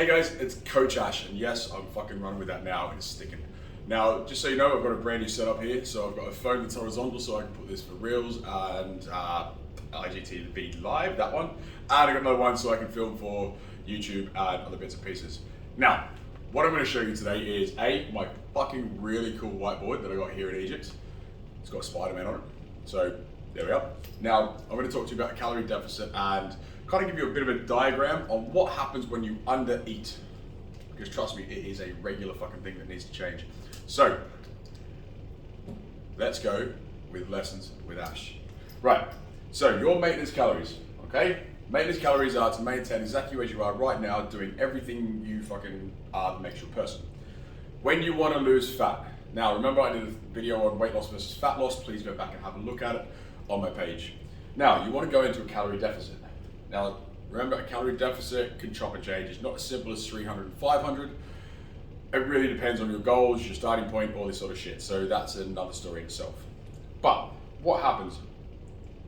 Hey guys, it's Coach Ash, and yes, I'm fucking running with that now, and it's sticking. Now, just so you know, I've got a brand new setup here, so I've got a phone that's horizontal, so I can put this for Reels and IGTV Live, that one, and I've got another one so I can film for YouTube and other bits and pieces. Now, what I'm going to show you today is my fucking really cool whiteboard that I got here in Egypt. It's got Spider-Man on it, so there we are. Now, I'm going to talk to you about a calorie deficit and kind of give you a bit of a diagram on what happens when you undereat. Because trust me, it is a regular fucking thing that needs to change. So, let's go with lessons with Ash. Right, so your maintenance calories, okay? Maintenance calories are to maintain exactly as you are right now, doing everything you fucking are that makes you a person. When you want to lose fat, now remember I did a video on weight loss versus fat loss, please go back and have a look at it on my page. Now, you want to go into a calorie deficit. Now, remember, a calorie deficit can chop and change. It's not as simple as 300 and 500. It really depends on your goals, your starting point, all this sort of shit. So that's another story in itself. But what happens?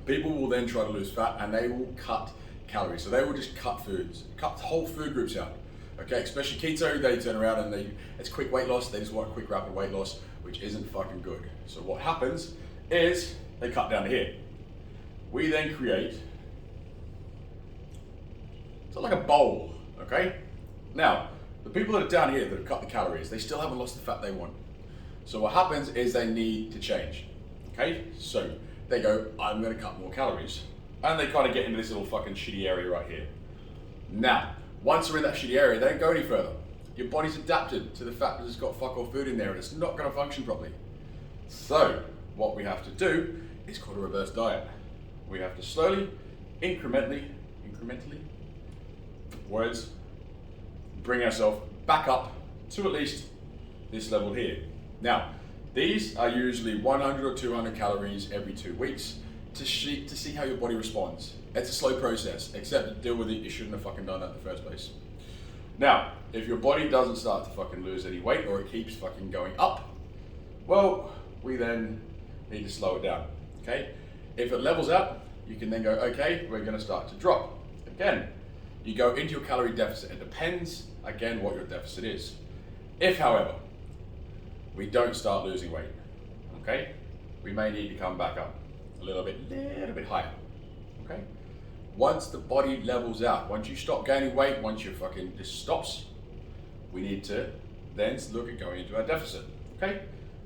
People will then try to lose fat and they will cut calories. So they will just cut foods, cut whole food groups out. Okay, especially keto, they turn around and it's quick weight loss. They just want a quick, rapid weight loss, which isn't fucking good. So what happens is they cut down to here. We then create so like a bowl, okay? Now, the people that are down here that have cut the calories, they still haven't lost the fat they want. So what happens is they need to change, okay? So they go, I'm gonna cut more calories. And they kind of get into this little fucking shitty area right here. Now, once they're in that shitty area, they don't go any further. Your body's adapted to the fact that it's got fuck all food in there and it's not gonna function properly. So, what we have to do is called a reverse diet. We have to slowly, incrementally, words, bring ourselves back up to at least this level here. Now, these are usually 100 or 200 calories every 2 weeks to see how your body responds. It's a slow process, except to deal with it, you shouldn't have fucking done that in the first place. Now, if your body doesn't start to fucking lose any weight or it keeps fucking going up, well, we then need to slow it down, okay? If it levels out, you can then go, okay, we're gonna start to drop. Again, you go into your calorie deficit. It depends, again, what your deficit is. If, however, we don't start losing weight, okay, we may need to come back up a little bit higher, okay? Once the body levels out, once you stop gaining weight, once your fucking just stops, we need to then look at going into our deficit, okay?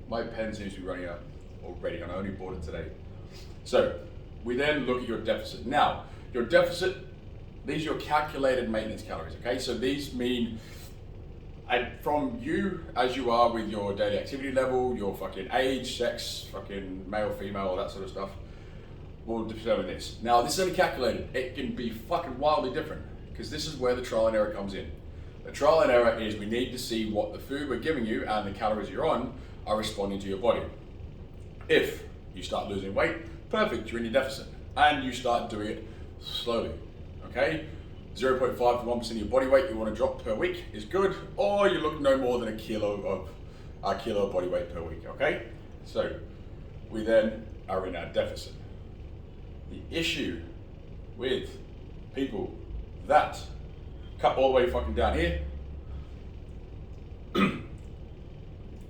My pen seems to be running out already, and I only bought it today. So, we then look at your deficit. Now, your deficit, these are your calculated maintenance calories, okay? So these mean from you as you are with your daily activity level, your fucking age, sex, fucking male, female, all that sort of stuff, will determine this. Now, this is only calculated. It can be fucking wildly different because this is where the trial and error comes in. The trial and error is we need to see what the food we're giving you and the calories you're on are responding to your body. If you start losing weight, perfect, you're in your deficit. And you start doing it slowly. Okay, 0.5 to 1% of your body weight you want to drop per week is good, or you look no more than a kilo of body weight per week, okay? So, we then are in our deficit. The issue with people that cut all the way fucking down here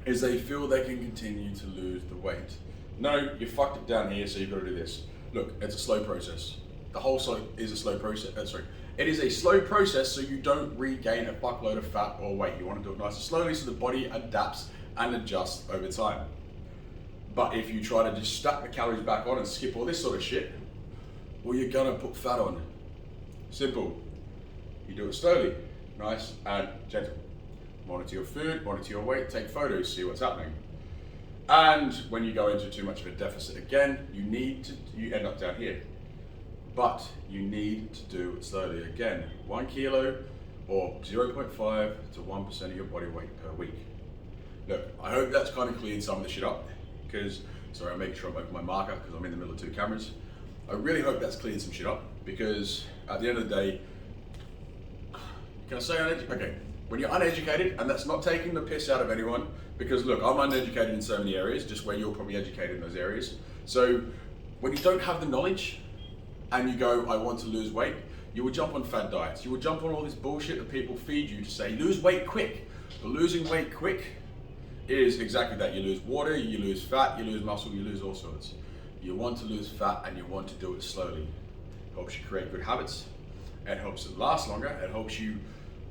is they feel they can continue to lose the weight. No, you fucked it down here, so you've got to do this. Look, it's a slow process. The whole is a slow process. It is a slow process so you don't regain a fuckload of fat or weight. You want to do it nice and slowly so the body adapts and adjusts over time. But if you try to just stack the calories back on and skip all this sort of shit, well, you're gonna put fat on. Simple. You do it slowly, nice and gentle. Monitor your food, monitor your weight, take photos, see what's happening. And when you go into too much of a deficit again, you end up down here. But you need to do it slowly. Again, 1 kilo or 0.5 to 1% of your body weight per week. Look, I hope that's kind of cleared some of the shit up because, sorry, I'm making sure I'm open my marker because I'm in the middle of 2 cameras. I really hope that's cleared some shit up because at the end of the day, can I say uneducated? Okay, when you're uneducated, and that's not taking the piss out of anyone, because look, I'm uneducated in so many areas, just where you're probably educated in those areas. So when you don't have the knowledge and you go, I want to lose weight, You will jump on fad diets. You will jump on all this bullshit that people feed you to say, lose weight quick. But losing weight quick is exactly that. You lose water, you lose fat, you lose muscle, you lose all sorts. You want to lose fat and you want to do it slowly. It helps you create good habits. It helps it last longer. It helps you,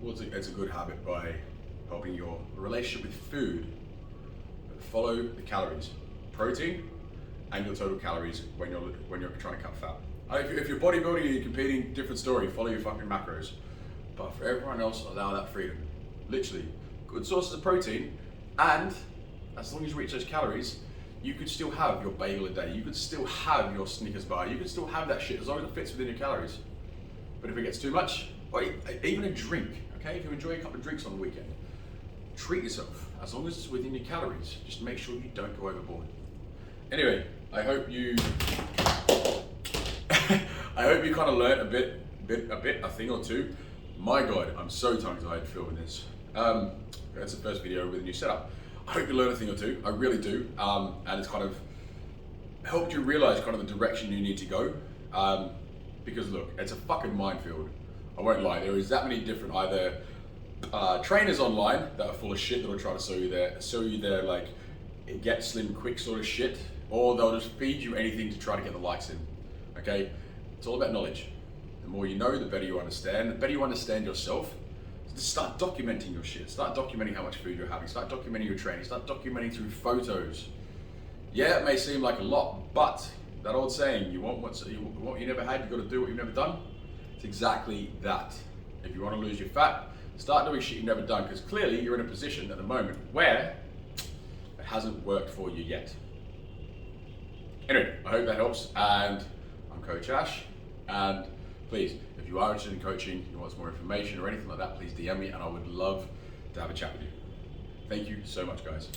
it's a good habit by helping your relationship with food. Follow the calories, protein, and your total calories when you're trying to cut fat. If you're bodybuilding and you're competing, different story. Follow your fucking macros. But for everyone else, allow that freedom. Literally, good sources of protein, and as long as you reach those calories, you could still have your bagel a day. You could still have your Snickers bar. You could still have that shit as long as it fits within your calories. But if it gets too much, or even a drink, okay? If you enjoy a couple of drinks on the weekend, treat yourself as long as it's within your calories. Just make sure you don't go overboard. Anyway, I hope you kind of learned a thing or two. My God, I'm so tongue-tied filming this. It's the first video with a new setup. I hope you learned a thing or two. I really do, and it's kind of helped you realize kind of the direction you need to go. Because look, it's a fucking minefield. I won't lie. There is that many different either trainers online that are full of shit that will try to sell you their like get slim quick sort of shit, or they'll just feed you anything to try to get the likes in. Okay, it's all about knowledge. The more you know, the better you understand. The better you understand yourself. Just start documenting your shit. Start documenting how much food you're having. Start documenting your training. Start documenting through photos. Yeah, it may seem like a lot, but that old saying, you want what you never had, you got to do what you've never done. It's exactly that. If you want to lose your fat, start doing shit you've never done, because clearly you're in a position at the moment where it hasn't worked for you yet. Anyway, I hope that helps, and I'm Coach Ash, and please, if you are interested in coaching, you want some more information or anything like that, please DM me, and I would love to have a chat with you. Thank you so much, guys.